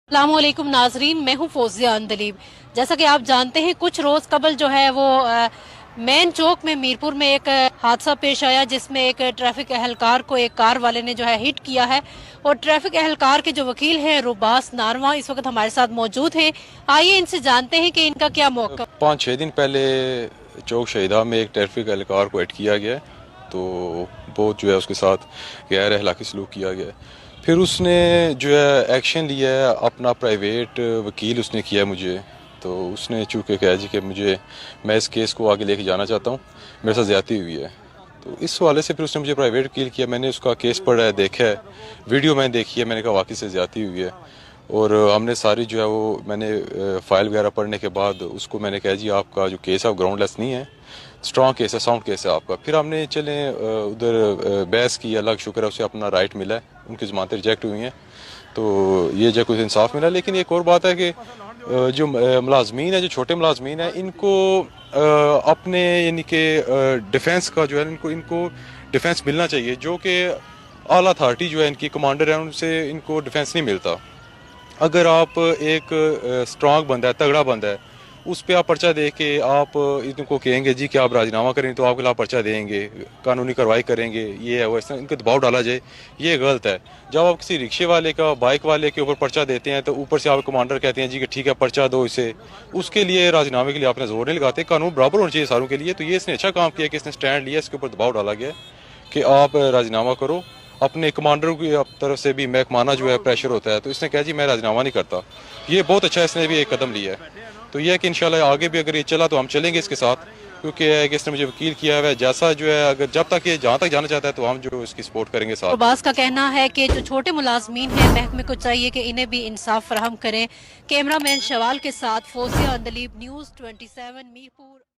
अस्सलाम वालेकुम नाजरीन, मैं हूँ फौजिया अंदलीब। जैसा कि आप जानते हैं, कुछ रोज़ कबल जो है वो मेन चौक में मीरपुर में एक हादसा पेश आया, जिसमें एक ट्रैफिक अहलकार को एक कार वाले ने जो है हिट किया है। और ट्रैफिक अहलकार के जो वकील हैं रुबास नारवा इस वक्त हमारे साथ मौजूद हैं। आइए इनसे जानते हैं कि इनका क्या मौक़िफ़। 5-6 दिन पहले चौक शहीदा में एक ट्रैफिक एहलकार को हिट किया गया है, तो बहुत जो है उसके साथ गैर अखलाकी सलूक किया गया है। फिर उसने जो है एक्शन लिया है, अपना प्राइवेट वकील उसने किया है मुझे। तो उसने चूँकि कहा जी कि मैं इस केस को आगे लेके जाना चाहता हूँ, मेरे साथ ज़्यादती हुई है, तो इस हवाले से फिर उसने मुझे प्राइवेट वकील किया। मैंने उसका केस पढ़ा है, देखा है, वीडियो मैंने देखी है, मैंने कहा वाकई से ज़्यादती हुई है। और हमने सारी जो है वो मैंने फाइल वगैरह पढ़ने के बाद उसको मैंने कहा जी आपका जो केस है वो ग्राउंडलेस नहीं है, स्ट्रॉन्ग केस है, साउंड केस है आपका। फिर हमने चले उधर बहस की, अल्लाह का शुक्र है उसे अपना राइट मिला है, उनकी ज़मानतें रिजेक्ट हुई हैं, तो ये जो कुछ इंसाफ मिला। लेकिन एक और बात है कि जो मुलाजमीन है, जो छोटे मुलाजमीन है, इनको अपने यानी कि डिफेंस का जो है इनको डिफेंस मिलना चाहिए, जो कि आला अथॉरिटी जो है इनकी कमांडर है उनसे इनको डिफेंस नहीं मिलता। अगर आप एक स्ट्रांग बंदा है, तगड़ा बंदा है, उस पर आप पर्चा दे के आप इनको कहेंगे जी कि आप राजीनामा करें, तो आपके खिलाफ पर्चा देंगे, कानूनी कार्रवाई करेंगे, ये है वो, इस तरह इनको दबाव डाला जाए, ये गलत है। जब आप किसी रिक्शे वाले का, बाइक वाले के ऊपर पर्चा देते हैं, तो ऊपर से आप कमांडर कहते हैं जी कि ठीक है पर्चा दो इसे, उसके लिए राजीनामे के लिए आपने जोर नहीं लगाते। कानून बराबर होना चाहिए सारों के लिए। तो ये इसने अच्छा काम किया कि इसने स्टैंड लिया, इसके ऊपर दबाव डाला गया कि आप राजीनामा करो। अपने कमांडरों की तरफ से भी महकमाना जो है प्रेशर होता है, तो इसने कहा जी मैं राजीनामा नहीं करता। ये बहुत अच्छा इसने भी एक कदम लिया है। तो ये है कि इंशाल्लाह आगे भी अगर ये चला तो हम चलेंगे इसके साथ, क्योंकि इसने मुझे वकील किया हुआ है। जैसा जो है अगर जब तक ये जहाँ तक जाना चाहता है तो हम जो इसकी सपोर्ट करेंगे साथ। रुबास का कहना है कि जो छोटे मुलाजमीन हैं, महकमे को चाहिए कि इन्हें भी इंसाफ फराहम करें। कैमरामैन शवाल के साथ फौजिया अंदलीब, न्यूज़ 27 मीरपुर।